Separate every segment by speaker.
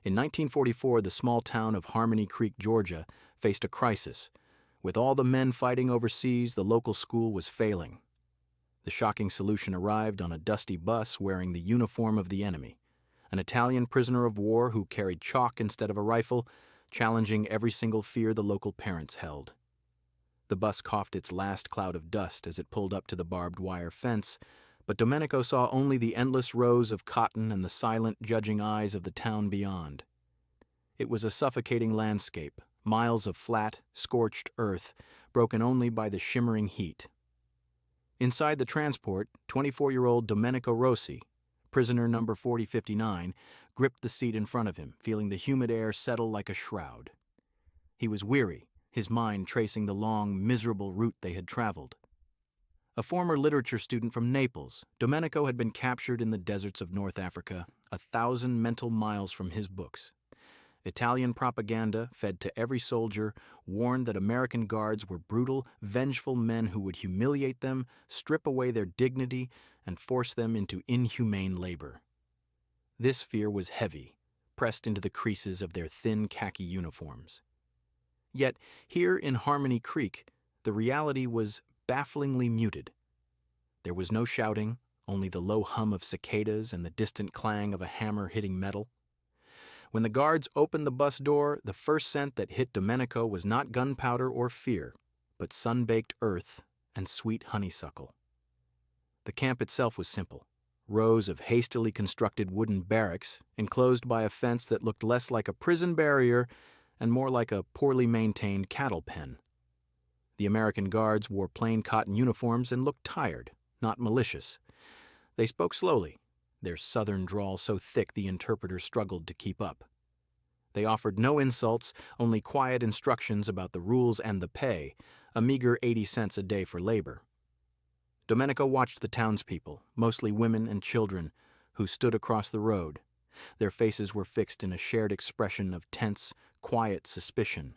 Speaker 1: In 1944, the small town of Harmony Creek, Georgia, faced a crisis. With all the men fighting overseas, the local school was failing. The shocking solution arrived on a dusty bus wearing the uniform of the enemy, an Italian prisoner of war who carried chalk instead of a rifle, challenging every single fear the local parents held. The bus coughed its last cloud of dust as it pulled up to the barbed wire fence, but Domenico saw only the endless rows of cotton and the silent, judging eyes of the town beyond. It was a suffocating landscape, miles of flat, scorched earth, broken only by the shimmering heat. Inside the transport, 24-year-old Domenico Rossi, prisoner number 4059, gripped the seat in front of him, feeling the humid air settle like a shroud. He was weary, his mind tracing the long, miserable route they had traveled. A former literature student from Naples, Domenico had been captured in the deserts of North Africa, 1,000 mental miles from his books. Italian propaganda, fed to every soldier, warned that American guards were brutal, vengeful men who would humiliate them, strip away their dignity, and force them into inhumane labor. This fear was heavy, pressed into the creases of their thin khaki uniforms. Yet, here in Harmony Creek, the reality was bafflingly muted. There was no shouting, only the low hum of cicadas and the distant clang of a hammer hitting metal. When the guards opened the bus door, the first scent that hit Domenico was not gunpowder or fear, but sun-baked earth and sweet honeysuckle. The camp itself was simple. Rows of hastily constructed wooden barracks, enclosed by a fence that looked less like a prison barrier and more like a poorly maintained cattle pen. The American guards wore plain cotton uniforms and looked tired, not malicious. They spoke slowly, their southern drawl so thick the interpreter struggled to keep up. They offered no insults, only quiet instructions about the rules and the pay, a meager 80 cents a day for labor. Domenico watched the townspeople, mostly women and children, who stood across the road. Their faces were fixed in a shared expression of tense, quiet suspicion.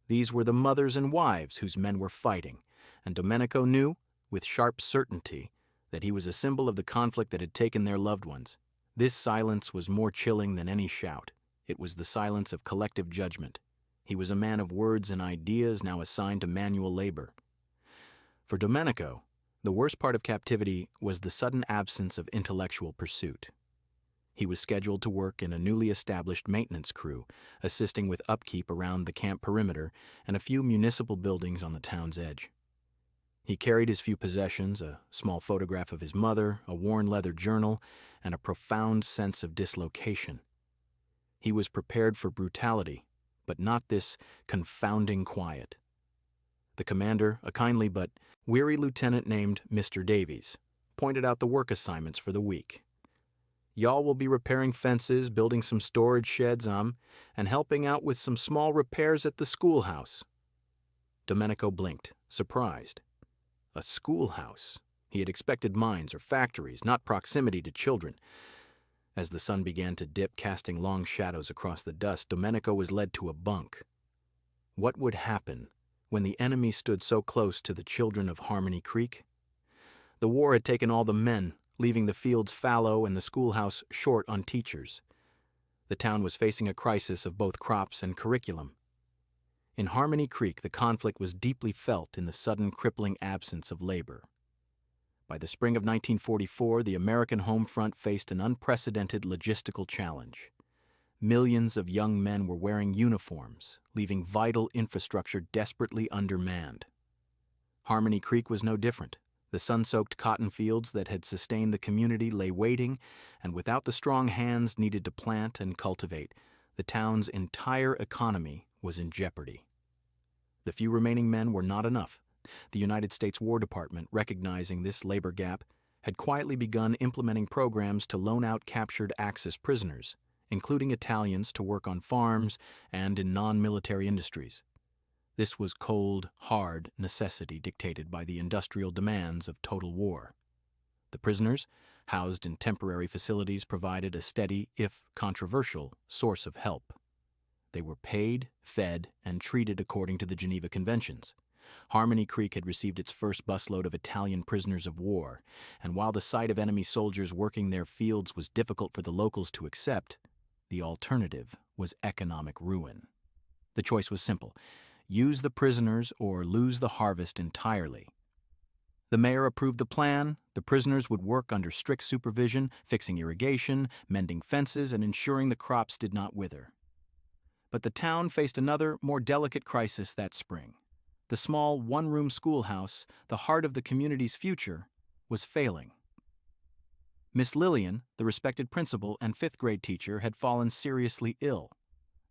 Speaker 1: These were the mothers and wives whose men were fighting, and Domenico knew, with sharp certainty, that he was a symbol of the conflict that had taken their loved ones. This silence was more chilling than any shout. It was the silence of collective judgment. He was a man of words and ideas now assigned to manual labor. For Domenico, the worst part of captivity was the sudden absence of intellectual pursuit. He was scheduled to work in a newly established maintenance crew, assisting with upkeep around the camp perimeter and a few municipal buildings on the town's edge. He carried his few possessions, a small photograph of his mother, a worn leather journal, and a profound sense of dislocation. He was prepared for brutality, but not this confounding quiet. The commander, a kindly but weary lieutenant named Mr. Davies, pointed out the work assignments for the week. Y'all will be repairing fences, building some storage sheds, and helping out with some small repairs at the schoolhouse. Domenico blinked, surprised. A schoolhouse. He had expected mines or factories, not proximity to children. As the sun began to dip, casting long shadows across the dust, Domenico was led to a bunk. What would happen when the enemy stood so close to the children of Harmony Creek? The war had taken all the men, leaving the fields fallow and the schoolhouse short on teachers. The town was facing a crisis of both crops and curriculum. In Harmony Creek, the conflict was deeply felt in the sudden crippling absence of labor. By the spring of 1944, the American home front faced an unprecedented logistical challenge. Millions of young men were wearing uniforms, leaving vital infrastructure desperately undermanned. Harmony Creek was no different. The sun-soaked cotton fields that had sustained the community lay waiting, and without the strong hands needed to plant and cultivate, the town's entire economy was in jeopardy. The few remaining men were not enough. The United States War Department, recognizing this labor gap, had quietly begun implementing programs to loan out captured Axis prisoners, including Italians, to work on farms and in non-military industries. This was cold, hard necessity dictated by the industrial demands of total war. The prisoners, housed in temporary facilities, provided a steady, if controversial, source of help. They were paid, fed, and treated according to the Geneva Conventions. Harmony Creek had received its first busload of Italian prisoners of war, and while the sight of enemy soldiers working their fields was difficult for the locals to accept, The alternative was economic ruin. The choice was simple: use the prisoners or lose the harvest entirely. The mayor approved the plan. The prisoners would work under strict supervision, fixing irrigation, mending fences, and ensuring the crops did not wither. But the town faced another, more delicate crisis that spring. The small, one-room schoolhouse, the heart of the community's future, was failing. Miss Lillian, the respected principal and fifth-grade teacher, had fallen seriously ill.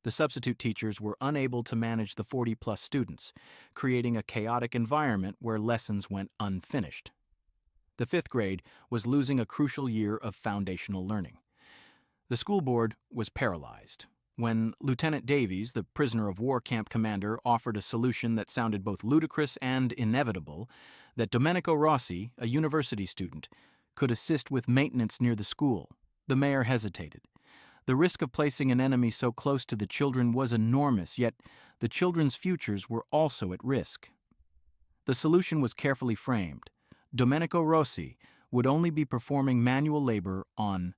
Speaker 1: The substitute teachers were unable to manage the 40-plus students, creating a chaotic environment where lessons went unfinished. The fifth grade was losing a crucial year of foundational learning. The school board was paralyzed. When Lieutenant Davies, the prisoner of war camp commander, offered a solution that sounded both ludicrous and inevitable, that Domenico Rossi, a university student, could assist with maintenance near the school, the mayor hesitated. The risk of placing an enemy so close to the children was enormous, yet the children's futures were also at risk. The solution was carefully framed. Domenico Rossi would only be performing manual labor on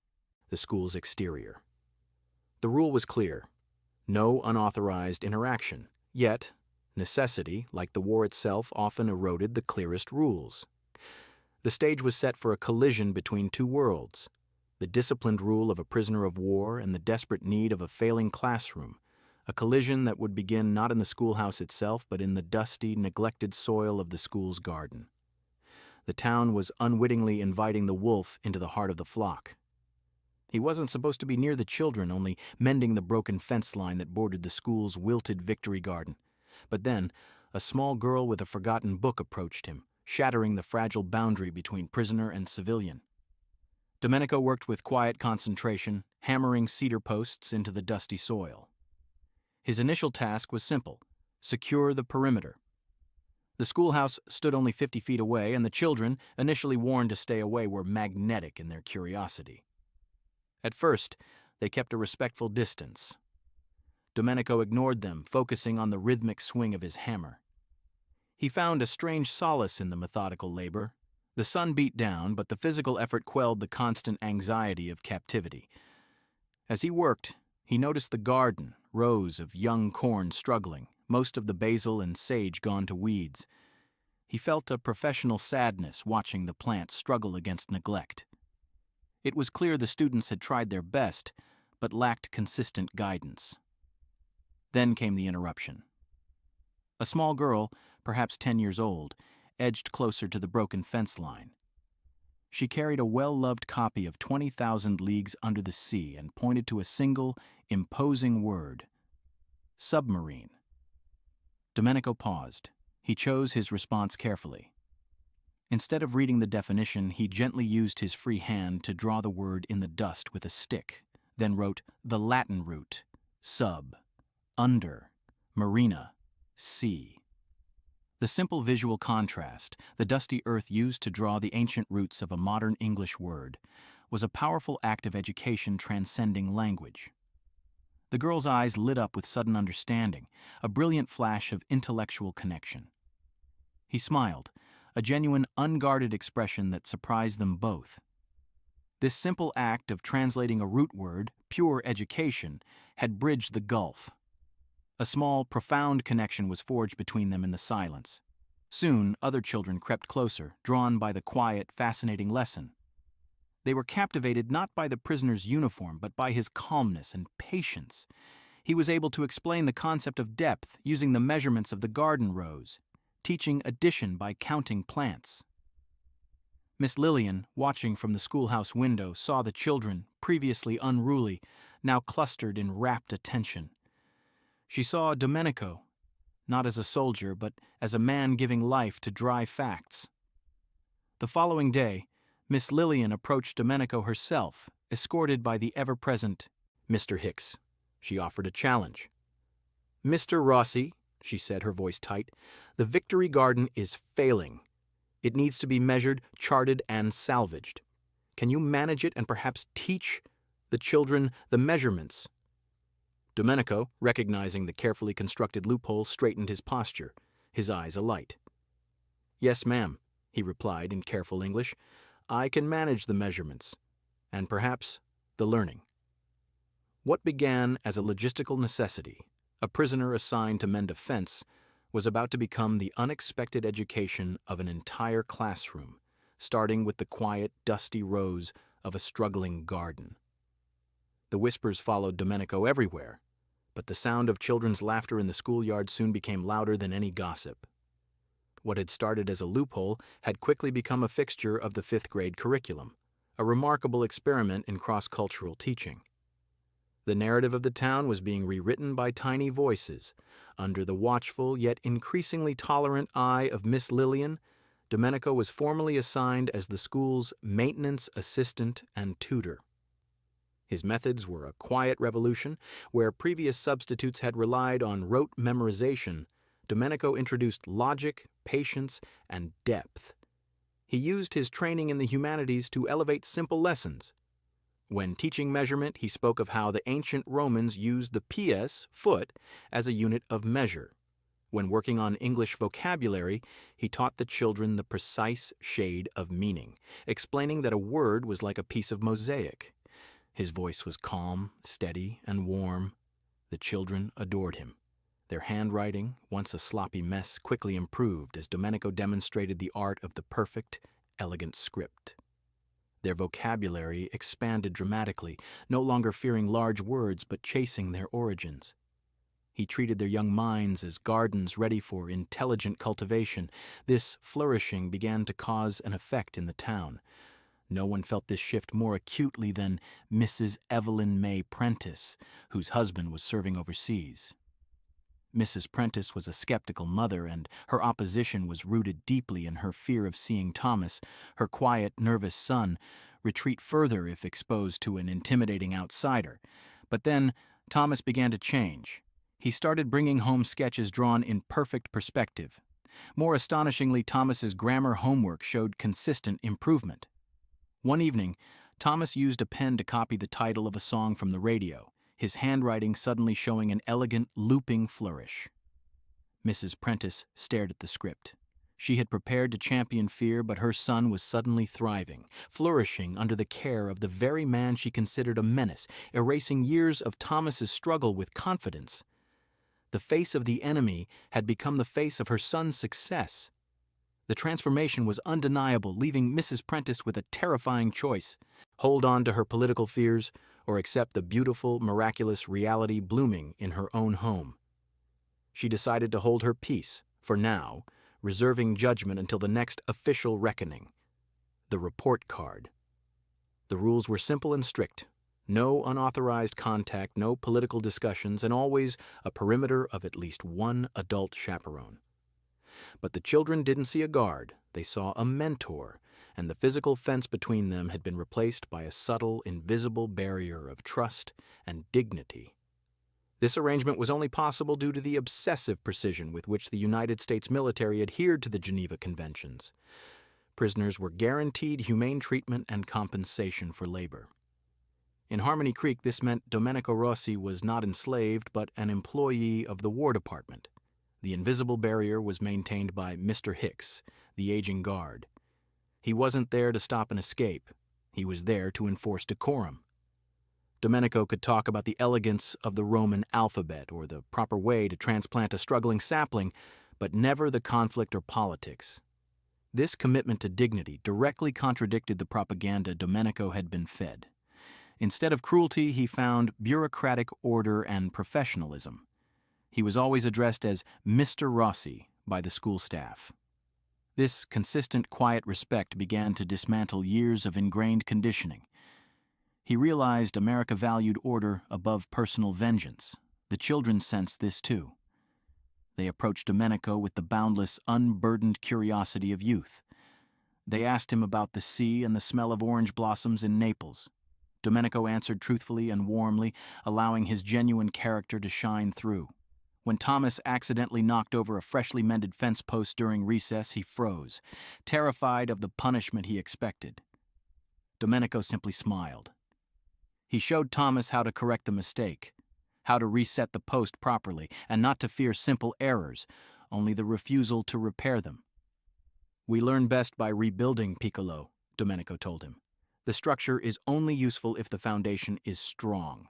Speaker 1: the school's exterior. The rule was clear: no unauthorized interaction. Yet, necessity, like the war itself, often eroded the clearest rules. The stage was set for a collision between two worlds: the disciplined rule of a prisoner of war and the desperate need of a failing classroom, a collision that would begin not in the schoolhouse itself but in the dusty, neglected soil of the school's garden. The town was unwittingly inviting the wolf into the heart of the flock. He wasn't supposed to be near the children, only mending the broken fence line that bordered the school's wilted victory garden. But then, a small girl with a forgotten book approached him, shattering the fragile boundary between prisoner and civilian. Domenico worked with quiet concentration, hammering cedar posts into the dusty soil. His initial task was simple: secure the perimeter. The schoolhouse stood only 50 feet away, and the children, initially warned to stay away, were magnetic in their curiosity. At first, they kept a respectful distance. Domenico ignored them, focusing on the rhythmic swing of his hammer. He found a strange solace in the methodical labor. The sun beat down, but the physical effort quelled the constant anxiety of captivity. As he worked, he noticed the garden, rows of young corn struggling, most of the basil and sage gone to weeds. He felt a professional sadness watching the plants struggle against neglect. It was clear the students had tried their best, but lacked consistent guidance. Then came the interruption. A small girl, perhaps 10 years old, edged closer to the broken fence line. She carried a well-loved copy of 20,000 Leagues Under the Sea and pointed to a single, imposing word: submarine. Domenico paused. He chose his response carefully. Instead of reading the definition, he gently used his free hand to draw the word in the dust with a stick, then wrote the Latin root: sub, under, marina, sea. The simple visual contrast, the dusty earth used to draw the ancient roots of a modern English word, was a powerful act of education transcending language. The girl's eyes lit up with sudden understanding, a brilliant flash of intellectual connection. He smiled, a genuine, unguarded expression that surprised them both. This simple act of translating a root word, pure education, had bridged the gulf. A small, profound connection was forged between them in the silence. Soon, other children crept closer, drawn by the quiet, fascinating lesson. They were captivated not by the prisoner's uniform, but by his calmness and patience. He was able to explain the concept of depth using the measurements of the garden rows, teaching addition by counting plants. Miss Lillian, watching from the schoolhouse window, saw the children, previously unruly, now clustered in rapt attention. She saw Domenico, not as a soldier, but as a man giving life to dry facts. The following day, Miss Lillian approached Domenico herself, escorted by the ever-present Mr. Hicks. She offered a challenge. "Mr. Rossi," she said, her voice tight, "the Victory Garden is failing. It needs to be measured, charted, and salvaged. Can you manage it and perhaps teach the children the measurements?" Domenico, recognizing the carefully constructed loophole, straightened his posture, his eyes alight. "Yes, ma'am," he replied in careful English. "I can manage the measurements, and perhaps the learning." What began as a logistical necessity, a prisoner assigned to mend a fence, was about to become the unexpected education of an entire classroom, starting with the quiet, dusty rows of a struggling garden. The whispers followed Domenico everywhere, but the sound of children's laughter in the schoolyard soon became louder than any gossip. What had started as a loophole had quickly become a fixture of the fifth-grade curriculum, a remarkable experiment in cross-cultural teaching. The narrative of the town was being rewritten by tiny voices. Under the watchful yet increasingly tolerant eye of Miss Lillian, Domenico was formally assigned as the school's maintenance assistant and tutor. His methods were a quiet revolution. Where previous substitutes had relied on rote memorization, Domenico introduced logic, patience, and depth. He used his training in the humanities to elevate simple lessons. When teaching measurement, he spoke of how the ancient Romans used the PS, foot, as a unit of measure. When working on English vocabulary, he taught the children the precise shade of meaning, explaining that a word was like a piece of mosaic. His voice was calm, steady, and warm. The children adored him. Their handwriting, once a sloppy mess, quickly improved as Domenico demonstrated the art of the perfect, elegant script. Their vocabulary expanded dramatically, no longer fearing large words but chasing their origins. He treated their young minds as gardens ready for intelligent cultivation. This flourishing began to cause an effect in the town. No one felt this shift more acutely than Mrs. Evelyn May Prentice, whose husband was serving overseas. Mrs. Prentice was a skeptical mother, and her opposition was rooted deeply in her fear of seeing Thomas, her quiet, nervous son, retreat further if exposed to an intimidating outsider. But then Thomas began to change. He started bringing home sketches drawn in perfect perspective. More astonishingly, Thomas's grammar homework showed consistent improvement. One evening, Thomas used a pen to copy the title of a song from the radio, his handwriting suddenly showing an elegant, looping flourish. Mrs. Prentice stared at the script. She had prepared to champion fear, but her son was suddenly thriving, flourishing under the care of the very man she considered a menace, erasing years of Thomas's struggle with confidence. The face of the enemy had become the face of her son's success. The transformation was undeniable, leaving Mrs. Prentice with a terrifying choice: hold on to her political fears or accept the beautiful, miraculous reality blooming in her own home. She decided to hold her peace, for now, reserving judgment until the next official reckoning: the report card. The rules were simple and strict. No unauthorized contact, no political discussions, and always a perimeter of at least one adult chaperone. But the children didn't see a guard. They saw a mentor, and the physical fence between them had been replaced by a subtle, invisible barrier of trust and dignity. This arrangement was only possible due to the obsessive precision with which the United States military adhered to the Geneva Conventions. Prisoners were guaranteed humane treatment and compensation for labor. In Harmony Creek, this meant Domenico Rossi was not enslaved, but an employee of the War Department. The invisible barrier was maintained by Mr. Hicks, the aging guard. He wasn't there to stop an escape. He was there to enforce decorum. Domenico could talk about the elegance of the Roman alphabet or the proper way to transplant a struggling sapling, but never the conflict or politics. This commitment to dignity directly contradicted the propaganda Domenico had been fed. Instead of cruelty, he found bureaucratic order and professionalism. He was always addressed as Mr. Rossi by the school staff. This consistent, quiet respect began to dismantle years of ingrained conditioning. He realized America valued order above personal vengeance. The children sensed this too. They approached Domenico with the boundless, unburdened curiosity of youth. They asked him about the sea and the smell of orange blossoms in Naples. Domenico answered truthfully and warmly, allowing his genuine character to shine through. When Thomas accidentally knocked over a freshly mended fence post during recess, he froze, terrified of the punishment he expected. Domenico simply smiled. He showed Thomas how to correct the mistake, how to reset the post properly, and not to fear simple errors, only the refusal to repair them. "We learn best by rebuilding, Piccolo," Domenico told him. "The structure is only useful if the foundation is strong."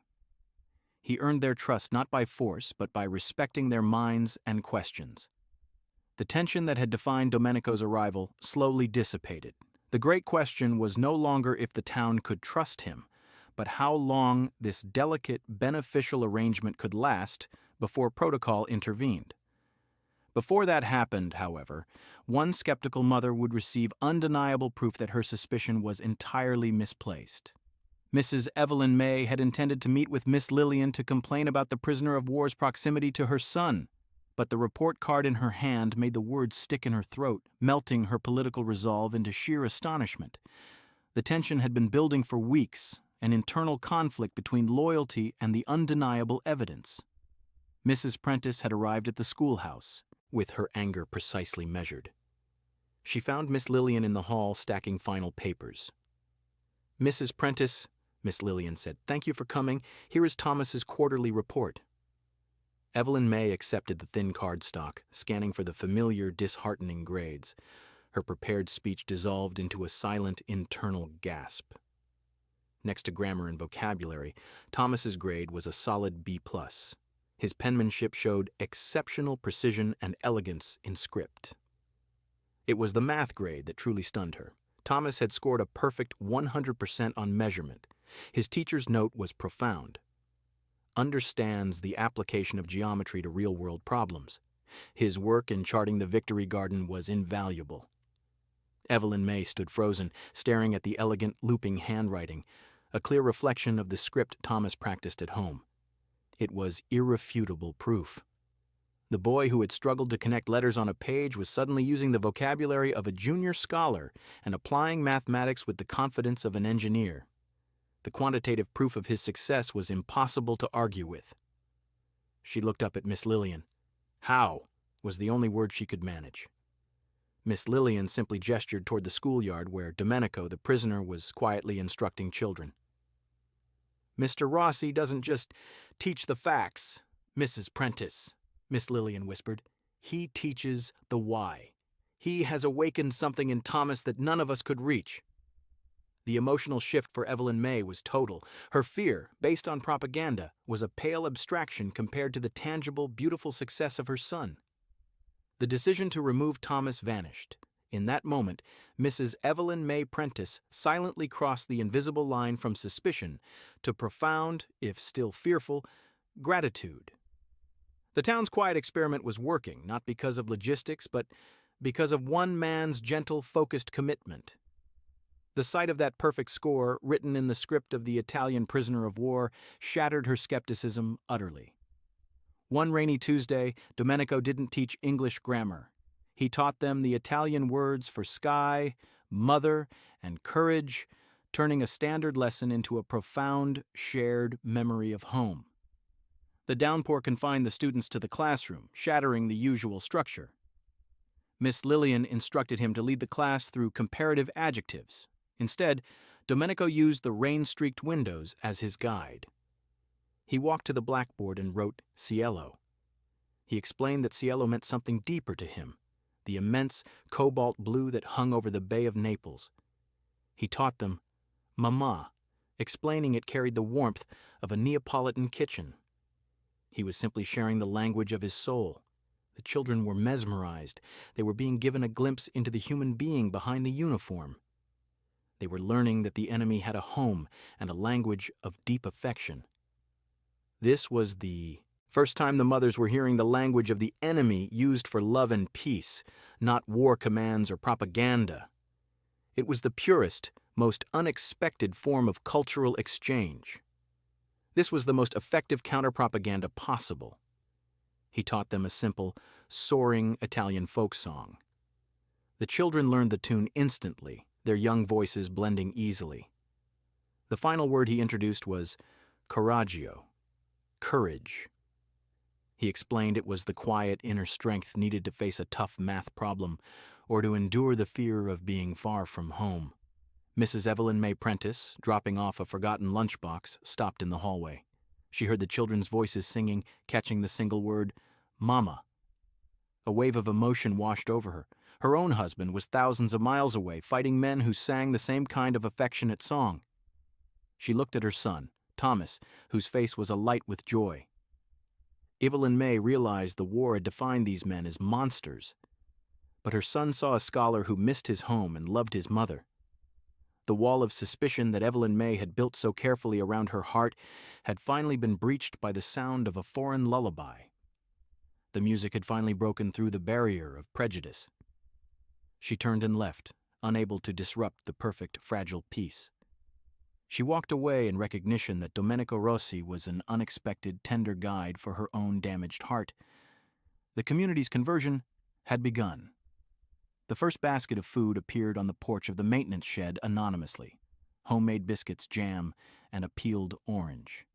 Speaker 1: He earned their trust not by force, but by respecting their minds and questions. The tension that had defined Domenico's arrival slowly dissipated. The great question was no longer if the town could trust him, but how long this delicate, beneficial arrangement could last before protocol intervened. Before that happened, however, one skeptical mother would receive undeniable proof that her suspicion was entirely misplaced. Mrs. Evelyn May had intended to meet with Miss Lillian to complain about the prisoner of war's proximity to her son, but the report card in her hand made the words stick in her throat, melting her political resolve into sheer astonishment. The tension had been building for weeks, an internal conflict between loyalty and the undeniable evidence. Mrs. Prentice had arrived at the schoolhouse, with her anger precisely measured. She found Miss Lillian in the hall stacking final papers. "Mrs. Prentice," Miss Lillian said, "thank you for coming. Here is Thomas's quarterly report." Evelyn May accepted the thin cardstock, scanning for the familiar, disheartening grades. Her prepared speech dissolved into a silent, internal gasp. Next to grammar and vocabulary, Thomas's grade was a solid B+. His penmanship showed exceptional precision and elegance in script. It was the math grade that truly stunned her. Thomas had scored a perfect 100% on measurement. His teacher's note was profound. Understands the application of geometry to real-world problems. His work in charting the Victory Garden was invaluable. Evelyn May stood frozen, staring at the elegant, looping handwriting, a clear reflection of the script Thomas practiced at home. It was irrefutable proof. The boy who had struggled to connect letters on a page was suddenly using the vocabulary of a junior scholar and applying mathematics with the confidence of an engineer. The quantitative proof of his success was impossible to argue with. She looked up at Miss Lillian. "How?" was the only word she could manage. Miss Lillian simply gestured toward the schoolyard where Domenico, the prisoner, was quietly instructing children. "Mr. Rossi doesn't just teach the facts, Mrs. Prentice," Miss Lillian whispered. "He teaches the why. He has awakened something in Thomas that none of us could reach." The emotional shift for Evelyn May was total. Her fear, based on propaganda, was a pale abstraction compared to the tangible, beautiful success of her son. The decision to remove Thomas vanished. In that moment, Mrs. Evelyn May Prentice silently crossed the invisible line from suspicion to profound, if still fearful, gratitude. The town's quiet experiment was working, not because of logistics, but because of one man's gentle, focused commitment. The sight of that perfect score, written in the script of the Italian prisoner of war, shattered her skepticism utterly. One rainy Tuesday, Domenico didn't teach English grammar. He taught them the Italian words for sky, mother, and courage, turning a standard lesson into a profound, shared memory of home. The downpour confined the students to the classroom, shattering the usual structure. Miss Lillian instructed him to lead the class through comparative adjectives. Instead, Domenico used the rain-streaked windows as his guide. He walked to the blackboard and wrote cielo. He explained that cielo meant something deeper to him, the immense cobalt blue that hung over the Bay of Naples. He taught them mama, explaining it carried the warmth of a Neapolitan kitchen. He was simply sharing the language of his soul. The children were mesmerized. They were being given a glimpse into the human being behind the uniform. They were learning that the enemy had a home and a language of deep affection. This was the first time the mothers were hearing the language of the enemy used for love and peace, not war commands or propaganda. It was the purest, most unexpected form of cultural exchange. This was the most effective counter-propaganda possible. He taught them a simple, soaring Italian folk song. The children learned the tune instantly, their young voices blending easily. The final word he introduced was coraggio, courage. He explained it was the quiet inner strength needed to face a tough math problem or to endure the fear of being far from home. Mrs. Evelyn May Prentice, dropping off a forgotten lunchbox, stopped in the hallway. She heard the children's voices singing, catching the single word, Mama. A wave of emotion washed over her. Her own husband was thousands of miles away, fighting men who sang the same kind of affectionate song. She looked at her son, Thomas, whose face was alight with joy. Evelyn May realized the war had defined these men as monsters, but her son saw a scholar who missed his home and loved his mother. The wall of suspicion that Evelyn May had built so carefully around her heart had finally been breached by the sound of a foreign lullaby. The music had finally broken through the barrier of prejudice. She turned and left, unable to disrupt the perfect, fragile peace. She walked away in recognition that Domenico Rossi was an unexpected, tender guide for her own damaged heart. The community's conversion had begun. The first basket of food appeared on the porch of the maintenance shed anonymously: homemade biscuits, jam, and a peeled orange.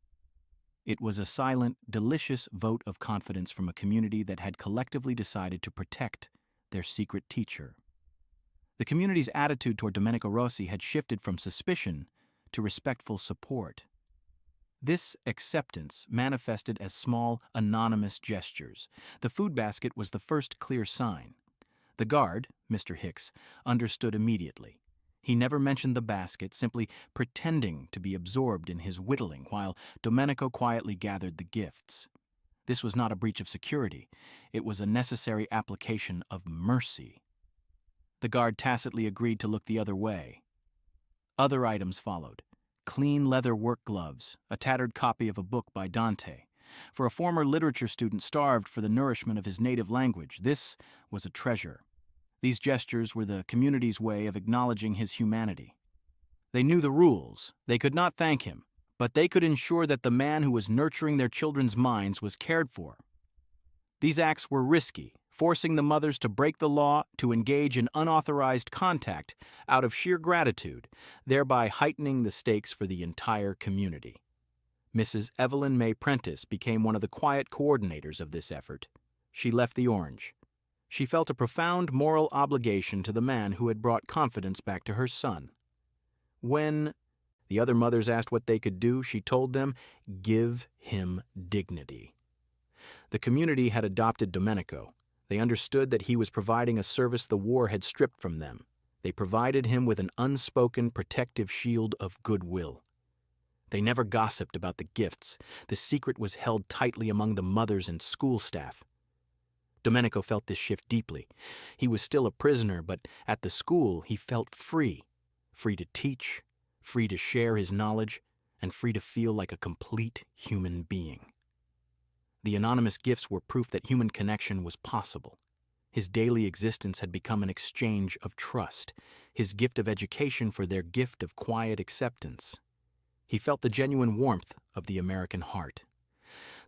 Speaker 1: It was a silent, delicious vote of confidence from a community that had collectively decided to protect their secret teacher. The community's attitude toward Domenico Rossi had shifted from suspicion to respectful support. This acceptance manifested as small, anonymous gestures. The food basket was the first clear sign. The guard, Mr. Hicks, understood immediately. He never mentioned the basket, simply pretending to be absorbed in his whittling while Domenico quietly gathered the gifts. This was not a breach of security. It was a necessary application of mercy. The guard tacitly agreed to look the other way. Other items followed: clean leather work gloves, a tattered copy of a book by Dante. For a former literature student starved for the nourishment of his native language, this was a treasure. These gestures were the community's way of acknowledging his humanity. They knew the rules. They could not thank him, but they could ensure that the man who was nurturing their children's minds was cared for. These acts were risky, forcing the mothers to break the law to engage in unauthorized contact out of sheer gratitude, thereby heightening the stakes for the entire community. Mrs. Evelyn May Prentice became one of the quiet coordinators of this effort. She left the orange. She felt a profound moral obligation to the man who had brought confidence back to her son. When the other mothers asked what they could do, she told them, "Give him dignity." The community had adopted Domenico. They understood that he was providing a service the war had stripped from them. They provided him with an unspoken protective shield of goodwill. They never gossiped about the gifts. The secret was held tightly among the mothers and school staff. Domenico felt this shift deeply. He was still a prisoner, but at the school he felt free. Free to teach, free to share his knowledge, and free to feel like a complete human being. The anonymous gifts were proof that human connection was possible. His daily existence had become an exchange of trust, his gift of education for their gift of quiet acceptance. He felt the genuine warmth of the American heart.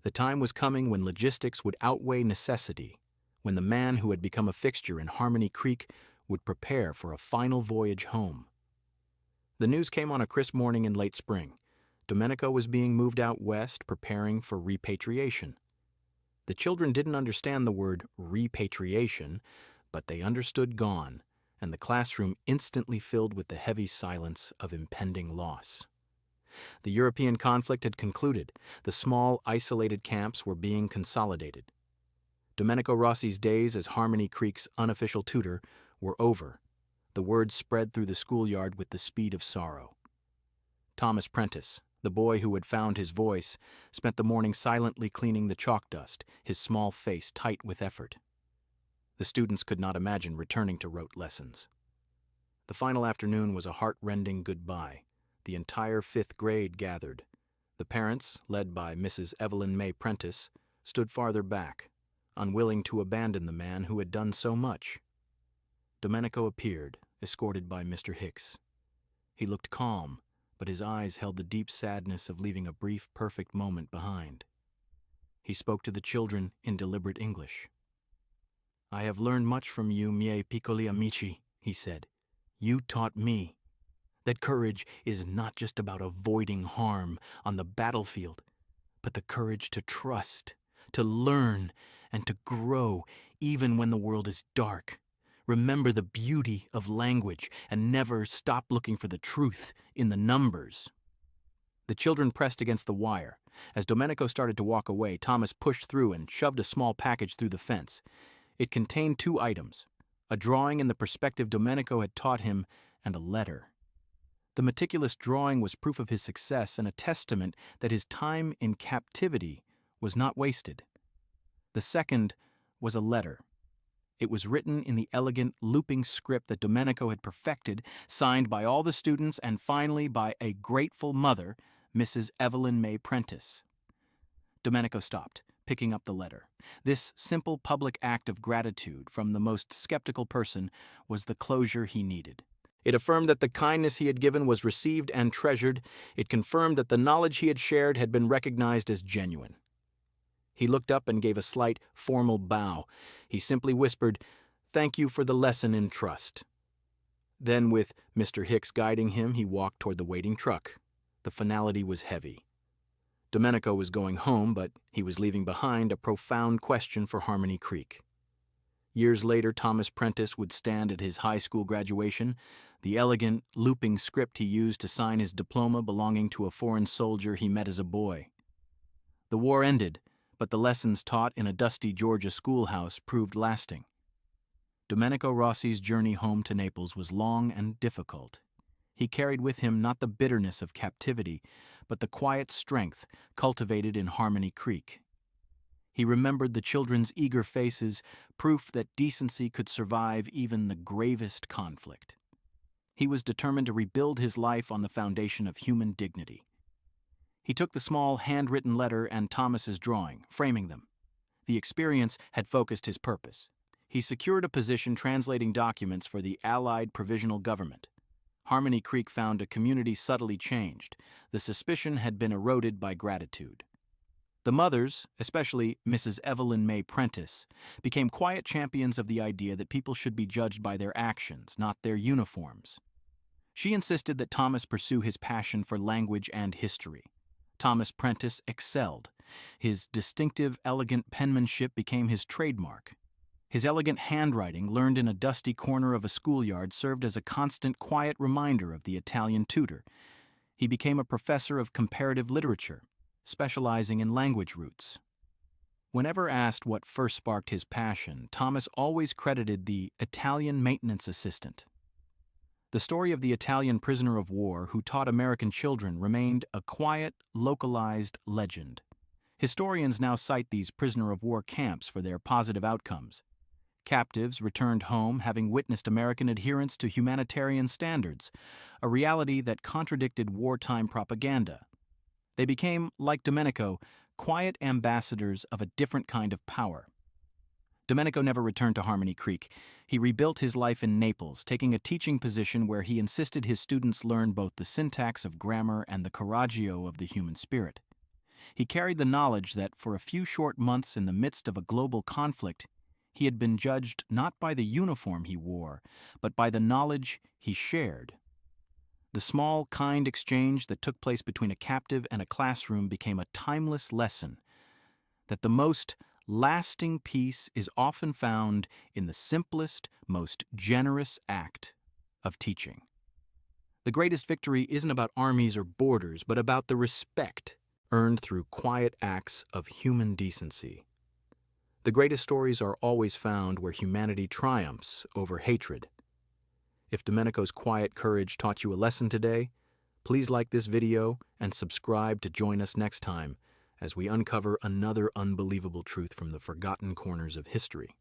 Speaker 1: The time was coming when logistics would outweigh necessity, when the man who had become a fixture in Harmony Creek would prepare for a final voyage home. The news came on a crisp morning in late spring. Domenico was being moved out west, preparing for repatriation. The children didn't understand the word repatriation, but they understood gone, and the classroom instantly filled with the heavy silence of impending loss. The European conflict had concluded. The small, isolated camps were being consolidated. Domenico Rossi's days as Harmony Creek's unofficial tutor were over. The word spread through the schoolyard with the speed of sorrow. Thomas Prentice, the boy who had found his voice, spent the morning silently cleaning the chalk dust, his small face tight with effort. The students could not imagine returning to rote lessons. The final afternoon was a heart-rending goodbye. The entire 5th grade gathered. The parents, led by Mrs. Evelyn May Prentice, stood farther back, unwilling to abandon the man who had done so much. Domenico appeared, escorted by Mr. Hicks. He looked calm, but his eyes held the deep sadness of leaving a brief, perfect moment behind. He spoke to the children in deliberate English. "I have learned much from you, miei piccoli amici," he said. "You taught me that courage is not just about avoiding harm on the battlefield, but the courage to trust, to learn, and to grow even when the world is dark. Remember the beauty of language and never stop looking for the truth in the numbers." The children pressed against the wire. As Domenico started to walk away, Thomas pushed through and shoved a small package through the fence. It contained 2 items: a drawing in the perspective Domenico had taught him and a letter. The meticulous drawing was proof of his success and a testament that his time in captivity was not wasted. The second was a letter. It was written in the elegant, looping script that Domenico had perfected, signed by all the students and finally by a grateful mother, Mrs. Evelyn May Prentice. Domenico stopped, picking up the letter. This simple public act of gratitude from the most skeptical person was the closure he needed. It affirmed that the kindness he had given was received and treasured. It confirmed that the knowledge he had shared had been recognized as genuine. He looked up and gave a slight, formal bow. He simply whispered, "Thank you for the lesson in trust." Then, with Mr. Hicks guiding him, he walked toward the waiting truck. The finality was heavy. Domenico was going home, but he was leaving behind a profound question for Harmony Creek. Years later, Thomas Prentice would stand at his high school graduation. The elegant, looping script he used to sign his diploma belonging to a foreign soldier he met as a boy. The war ended, but the lessons taught in a dusty Georgia schoolhouse proved lasting. Domenico Rossi's journey home to Naples was long and difficult. He carried with him not the bitterness of captivity, but the quiet strength cultivated in Harmony Creek. He remembered the children's eager faces, proof that decency could survive even the gravest conflict. He was determined to rebuild his life on the foundation of human dignity. He took the small handwritten letter and Thomas's drawing, framing them. The experience had focused his purpose. He secured a position translating documents for the Allied Provisional Government. Harmony Creek found a community subtly changed. The suspicion had been eroded by gratitude. The mothers, especially Mrs. Evelyn May Prentice, became quiet champions of the idea that people should be judged by their actions, not their uniforms. She insisted that Thomas pursue his passion for language and history. Thomas Prentice excelled. His distinctive, elegant penmanship became his trademark. His elegant handwriting, learned in a dusty corner of a schoolyard, served as a constant, quiet reminder of the Italian tutor. He became a professor of comparative literature, specializing in language roots. Whenever asked what first sparked his passion, Thomas always credited the Italian maintenance assistant. The story of the Italian prisoner of war who taught American children remained a quiet, localized legend. Historians now cite these prisoner of war camps for their positive outcomes. Captives returned home having witnessed American adherence to humanitarian standards, a reality that contradicted wartime propaganda. They became, like Domenico, quiet ambassadors of a different kind of power. Domenico never returned to Harmony Creek. He rebuilt his life in Naples, taking a teaching position where he insisted his students learn both the syntax of grammar and the coraggio of the human spirit. He carried the knowledge that for a few short months in the midst of a global conflict, he had been judged not by the uniform he wore, but by the knowledge he shared. The small, kind exchange that took place between a captive and a classroom became a timeless lesson that the most lasting peace is often found in the simplest, most generous act of teaching. The greatest victory isn't about armies or borders, but about the respect earned through quiet acts of human decency. The greatest stories are always found where humanity triumphs over hatred. If Domenico's quiet courage taught you a lesson today, please like this video and subscribe to join us next time as we uncover another unbelievable truth from the forgotten corners of history.